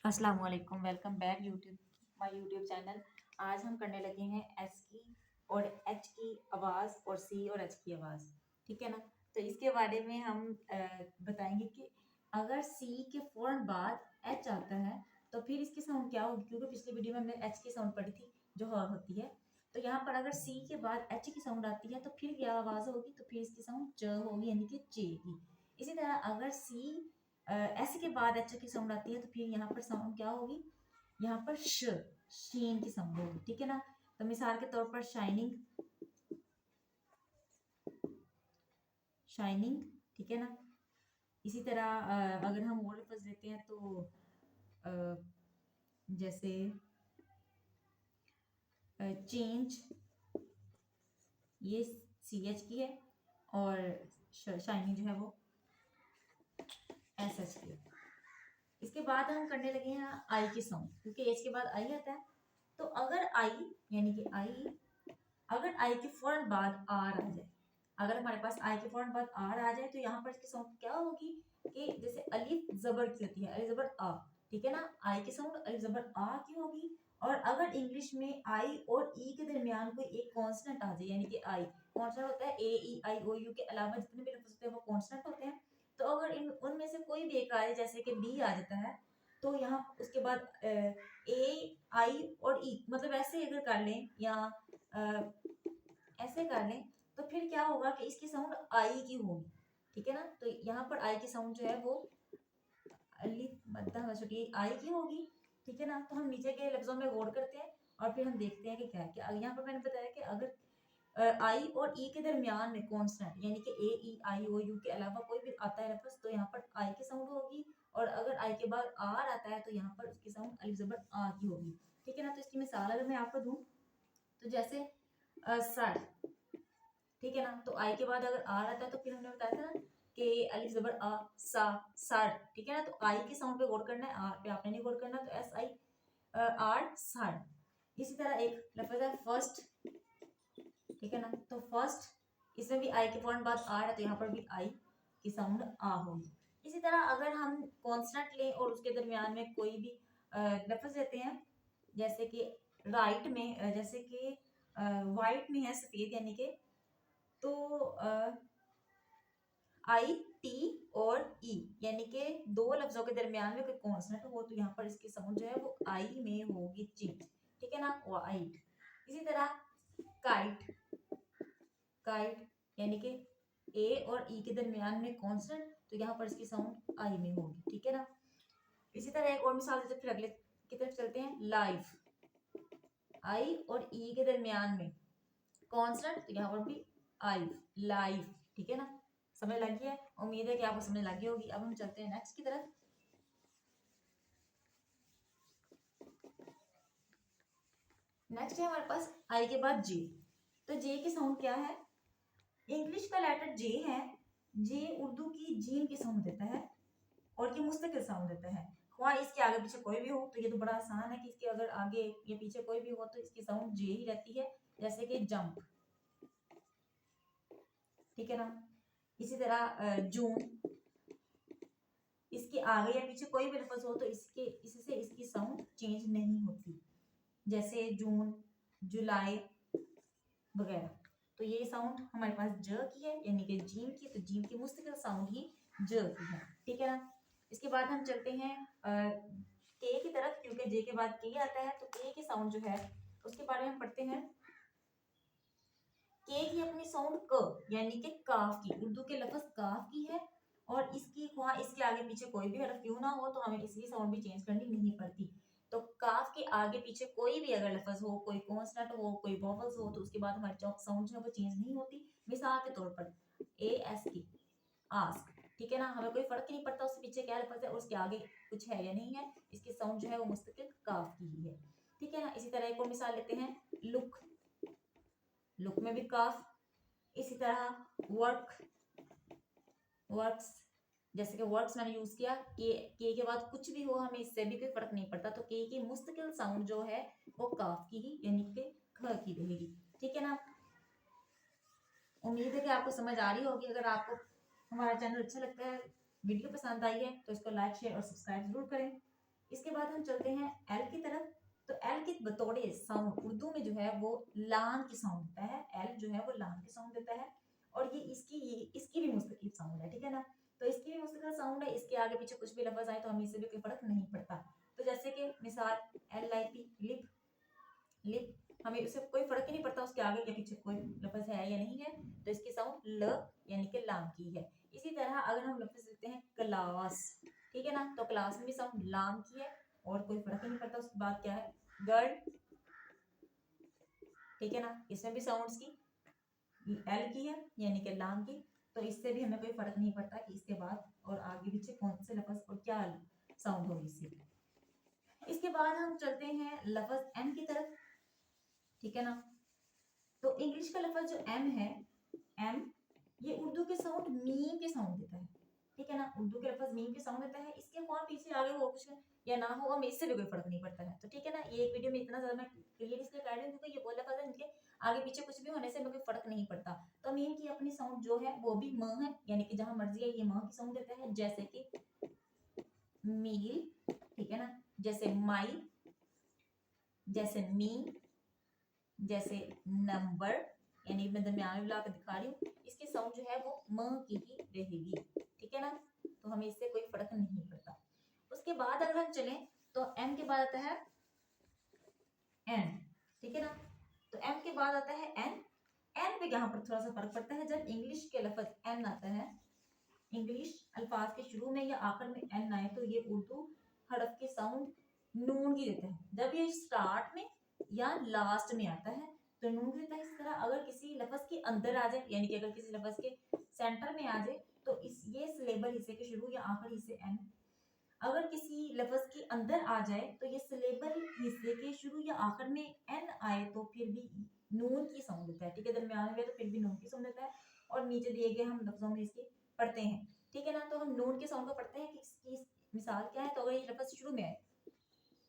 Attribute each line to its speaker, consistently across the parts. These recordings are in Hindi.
Speaker 1: अस्सलाम वालेकुम, वेलकम बैक यूट्यूब चैनल। आज हम करने लगे हैं एस की और एच की आवाज़ और सी और एच की आवाज़। ठीक है ना। तो इसके बारे में हम बताएंगे कि अगर सी के फौरन बाद एच आता है तो फिर इसकी साउंड क्या होगी, क्योंकि पिछली वीडियो में हमने एच की साउंड पढ़ी थी जो ह होती है। तो यहाँ पर अगर सी के बाद एच की साउंड आती है तो फिर क्या आवाज़ होगी, तो फिर इसकी साउंड च होगी, यानी कि चे की। इसी तरह अगर सी एस के बाद एच की साउंड आती है तो फिर यहाँ पर साउंड क्या होगी, यहाँ पर शीन की साउंड होगी। ठीक है ना। तो मिसाल के तौर पर शाइनिंग, शाइनिंग। ठीक है ना। इसी तरह अगर हम और लफ्ज लेते हैं तो जैसे चेंज, ये सी एच की है और शाइनिंग जो है वो एस एच की है। इसके बाद हम करने लगे हैं आई की साउंड, क्योंकि एच के बाद आई आता है। तो अगर आई, यानी कि आई, अगर आई के फौरन बाद आर आ जाए, अगर हमारे पास आई के फौरन बाद आर आ जाए तो यहाँ पर इसकी साउंड क्या होगी कि जैसे अलिफ जबर की होती है, अलिफ जबर आ। ठीक है ना। आई की साउंड अलिफ जबर आ की होगी। और अगर इंग्लिश में आई और ई के दरमियान कोई एक कॉन्स्टेंट आ जाए, यानी कि आई कॉन्स्टेंट होता है, ए ई आई ओ यू के अलावा जितने भी लफ्ज होते हैं वो कॉन्स्टेंट होते हैं। तो अगर इन उनमें से कोई भी एक आ जाए, जैसे कि बी आ जाता है, तो यहाँ उसके बाद ए आई और ई, मतलब ऐसे अगर कर लें या ऐसे कर लें तो फिर क्या होगा कि इसकी साउंड आई की होगी। ठीक है ना। तो यहाँ पर आई की साउंड जो है वो अलिफ मद्दा छोटी आई की होगी। ठीक है ना। तो हम नीचे के लफ्जों में गौर करते हैं और फिर हम देखते हैं कि क्या है। क्या यहाँ पर मैंने बताया कि अगर आई और ई के दरमियान में कॉन्स्टेंट, यानी कि ए ई आई ओ यू के अलावा कोई भी आता है लफ्ज, तो यहाँ पर आई की साउंड होगी। और अगर आई के बाद आर आता है तो यहाँ पर उसकी साउंड अलिफ जबर आ की होगी। ठीक है ना। तो इसकी मिसाल अगर मैं आपको दूं तो जैसे सर। ठीक है ना। तो आई के बाद अगर आर आता है तो फिर हमने बताया था ना कि अलिफ जबर आ सा सर। ठीक है ना। तो आई की साउंड पे गौर करना है, आर पे आपने नहीं गौर करना। तो एस आई आर सर। इसी तरह एक लफ्ज है फर्स्ट। ठीक है ना। तो फर्स्ट, इसमें भी आई के फौरन बाद आर है तो यहाँ पर भी आई की साउंड आ होगी। इसी तरह अगर हम कॉन्स्टेंट लें और उसके दरमियान में कोई भी लफ्ज लेते हैं, जैसे कि राइट में जैसे कि वाइट में है सफेद, यानी कि तो आई टी और ई, यानी कि दो लफ्जों के दरमियान में कोई कॉन्सोनेंट हो तो यहाँ पर इसकी साउंड जो है वो आई में होगी, चेंज। ठीक है ना। वाइट। इसी तरह काइट, काइट यानी कि ए और ई के दरमियान में कॉन्सोनेंट, तो यहाँ पर इसकी साउंड आई में होगी। ठीक है ना। इसी तरह एक और मिसाल देते फिर अगले की तरफ चलते हैं। लाइफ, आई और ई के दरमियान में कॉन्सोनेंट, तो यहाँ पर भी आई, लाइफ। ठीक है ना। समझ लगी है, उम्मीद है कि आपको समझ लगी होगी। अब हम चलते हैं नेक्स्ट की तरफ। नेक्स्ट है हमारे पास आई के बाद जे। तो जे की साउंड क्या है, इंग्लिश का लेटर जे है। जे उर्दू की जीम की साउंड देता है और ये मुस्तकिल साउंड देता है। वहाँ इसके आगे पीछे कोई भी हो तो ये तो बड़ा आसान है कि इसके अगर आगे या पीछे कोई भी हो तो इसकी साउंड जे ही रहती है, जैसे कि जंप। ठीक है ना। इसी तरह जून, इसके आगे या पीछे कोई भी लफ्ज हो तो इससे इसकी साउंड चेंज नहीं होती, जैसे जून, जुलाई वगैरह। तो ये साउंड हमारे पास ज की है, यानी कि जीम की। तो जीम की मुस्तकिल साउंड ही ज की है। ठीक है ना। इसके बाद हम चलते हैं के की तरफ, क्योंकि जे के बाद के आता है तो के की साउंड जो है उसके बारे में हम पढ़ते हैं। के की अपनी साउंड क, यानी कि काफ की, उर्दू के लफ्ज काफ की है। और इसकी वहाँ इसके आगे पीछे कोई भी हरफ क्यों ना हो तो हमें इसकी साउंड भी चेंज करनी नहीं पड़ती। तो काफ के आगे पीछे कोई भी अगर लफ्ज हो, कोई कॉन्सोनेंट हो, कोई वोवल्स हो, तो उसके बाद हमारी साउंड जो है वो चेंज नहीं होती। मिसाल के तौर पर ए एस की, आस्क। ठीक है ना। हमें कोई फर्क ही नहीं पड़ता उसके पीछे क्या लफ्ज है और उसके आगे कुछ है या नहीं है, इसकी साउंड जो है वो मुस्तकिल काफ की ही है। ठीक है ना। इसी तरह एक और मिसाल लेते हैं, लुक। लुक में भी काफ। इसी तरह वर्क, वर्क्स, जैसे कि वर्क्स मैंने यूज किया, के बाद कुछ भी हो हमें इससे भी कोई फर्क नहीं पड़ता। तो के की मुस्तकिल साउंड जो है वो काफ की ही, यानी कि ख की रहेगी। ठीक है ना। उम्मीद है कि आपको समझ आ रही होगी। अगर आपको हमारा चैनल अच्छा लगता है, वीडियो पसंद आई है तो इसको लाइक शेयर और सब्सक्राइब जरूर करें। इसके बाद हम चलते हैं एल की तरफ। तो एल के बतौड़े साउंड उर्दू में जो है वो लाम की साउंड देता है। एल जो है वो लाम की साउंड देता है और ये इसकी भी मुस्तकिल साउंड है, ठीक है ना। तो इसकी भी मुस्तकिल साउंड है, इसके आगे पीछे कुछ भी लफ्ज आए तो हमें इससे भी कोई फर्क नहीं पड़ता। तो जैसे कि मिसाल LIP लिप, लिप हमें उससे कोई फर्क ही नहीं पड़ता उसके आगे या पीछे कोई लफ्ज है या नहीं है, तो इसकी साउंड ल यानी कि लाम की है। इसी तरह अगर हम लफ्ज लेते हैं क्लास, ठीक है ना, तो क्लास में भी साउंड लाम की है और कोई फर्क ही नहीं पड़ता उसके बाद क्या है गर्ल, ठीक है ना, इसमें भी साउंड्स की एल की है यानी कि लाम की। तो इससे भी हमें कोई फर्क नहीं पड़ता कि इसके बाद और आगे पीछे कौन से लफ्ज और क्या साउंड होगी इससे। इसके बाद हम चलते हैं लफ्ज एम की तरफ, ठीक है ना। तो इंग्लिश का लफ्ज जो एम है, एम ये उर्दू के साउंड मीम के साउंड देता है, ठीक है ना। उर्दू के लफ्ज मीम के साउंड देता है, इसके वहां पीछे आगे हो कुछ या ना हो हमें इससे भी कोई फर्क नहीं पड़ता है। तो ठीक है ना, ये एक वीडियो में इतना ज्यादा मैं क्लियर इसलिए कर रही हूँ क्योंकि ये वो लफ्ज है इनके आगे पीछे कुछ भी होने से हमें कोई फर्क नहीं पड़ता। तो मीम की अपनी साउंड जो है वो भी म है, यानी कि जहां मर्जी है ये म की साउंड देता है, जैसे कि मील, ठीक है ना, जैसे माई, जैसे मी, जैसे नंबर, यानी मैं दरमियान में लाकर दिखा रही हूँ, इसकी साउंड जो है वो म की ही रहेगी, ठीक है ना। तो हमें इससे कोई फर्क नहीं पड़ता। उसके बाद अगर हम चलें तो एम के बाद आता है एन, ठीक है ना। तो एम के बाद आता है एन। एन पे यहाँ पर थोड़ा सा फर्क पड़ता है। जब इंग्लिश के लफ्ज एन आता है, इंग्लिश अल्फाज के शुरू में या आखिर में एन आए तो ये उर्दू हरफ की साउंड नून की देता है। जब ये स्टार्ट में या लास्ट में आता है तो नून की देता है। इस तरह अगर किसी लफ्ज के अंदर आ जाए, यानी कि अगर किसी लफ्ज के सेंटर में आ जाए तो इस ये सिलेबल हिस्से के शुरू या आखिरी हिस्से एन, अगर किसी लफ्ज के अंदर आ जाए तो ये सिलेबल हिस्से के शुरू या आखिर में एन आए तो फिर भी नून की साउंड देता है, ठीक है। दरमियान में तो फिर भी नून की साउंड देता है और नीचे दिए गए हम लफ्जों में इसके पढ़ते हैं, ठीक है ना। तो हम नून के साउंड को पढ़ते हैं कि इसकी मिसाल क्या है। तो अगर ये लफ्ज शुरू में आए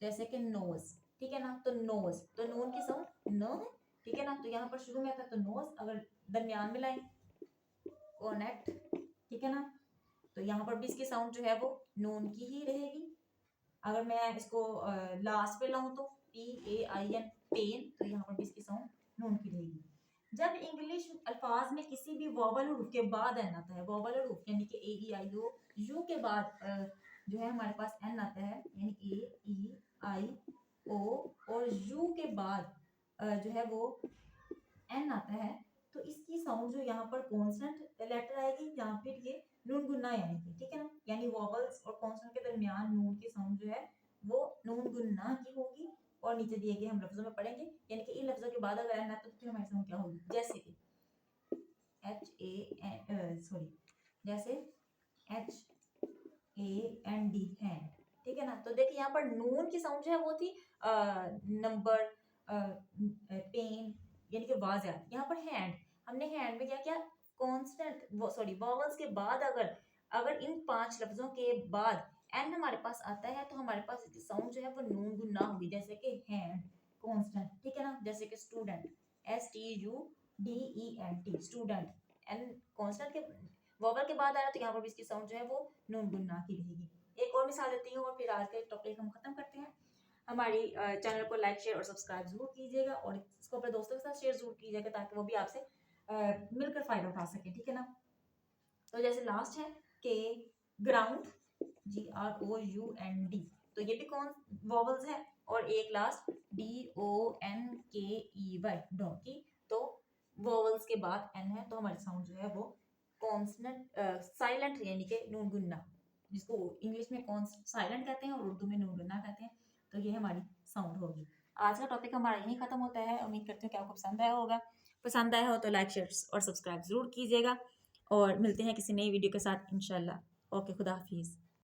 Speaker 1: जैसे कि नोज, ठीक है ना, तो नोज तो नून की साउंड न है, ठीक है ना। तो यहाँ पर शुरू में आता है तो नोज, अगर दरमियान में लाए कोनेक्ट, ठीक है ना, तो यहाँ पर भी इसकी साउंड जो है वो नून की ही रहेगी। अगर मैं इसको लास्ट पे लाऊं तो PAIN पेन, तो यहाँ पर भी इसकी साउंड नून की रहेगी। जब इंग्लिश अल्फाज में किसी भी वोवल हरूफ के बाद एन आता है, वोवल हरूफ यानी कि AEIO यू के बाद जो है हमारे पास एन आता है, यानी AEIO और यू के बाद जो है वो एन आता है, तो इसकी साउंड जो यहाँ पर कॉन्सोनेंट लेटर आएगी या फिर ये नून गुन्ना यानी कि, ठीक है ना, यानी वोवल्स और कॉन्सोनेंट के दरमियान नून की साउंड जो है वो नून गुन्ना की होगी। और नीचे दिए गए हम लफ्जों में पढ़ेंगे, यानी कि इन लफ्जों के बाद अगर एन आता है तो फिर हमारी साउंड क्या होगी, जैसे कि जैसे HAND हैंड, ठीक है ना। तो देखिए यहाँ पर नून की साउंड जो है वो थी नंबर, पेन, यानी कि वाज। यहाँ पर हैंड, हमने हैंड में क्या किया, कॉन्स्टेंट वॉवल्स के बाद अगर इन 5 लफ्जों के बाद एन हमारे पास आता है तो हमारे पास इसकी साउंड जो है वो नून गुन्ना होगी, जैसे कि हैंड कॉन्स्टेंट, ठीक है ना, जैसे कि student STUDENT student, N consonant के वोवल के बाद आया तो यहाँ पर भी इसकी साउंड जो है वो नून गुन्ना की रहेगी। एक और मिसाल देती हूँ और फिर आज का टॉपिक हम खत्म करते हैं। हमारी चैनल को लाइक शेयर और सब्सक्राइब जरूर कीजिएगा और इसको अपने दोस्तों के साथ शेयर जरूर कीजिएगा ताकि वो भी आपसे मिलकर फायदा उठा सके, ठीक है ना। तो जैसे लास्ट है के ग्राउंड, GROUND, तो ये भी कौन वॉवल्स है, और एक लास्ट DONKEY डोंकी, तो वॉवल्स के बाद एन है तो हमारी साउंड जो है वो कॉन्सोनेंट साइलेंट यानी कि नून गुन्ना, जिसको इंग्लिश में साइलेंट कहते हैं और उर्दू में नून गुन्ना कहते हैं। तो ये हमारी साउंड होगी। आज का टॉपिक हमारा यहीं खत्म होता है। उम्मीद करती हूँ कि आपको पसंद आया होगा। पसंद आया हो तो लाइक शेयर और सब्सक्राइब जरूर कीजिएगा और मिलते हैं किसी नई वीडियो के साथ इंशाल्लाह। ओके, खुदा हाफिज़।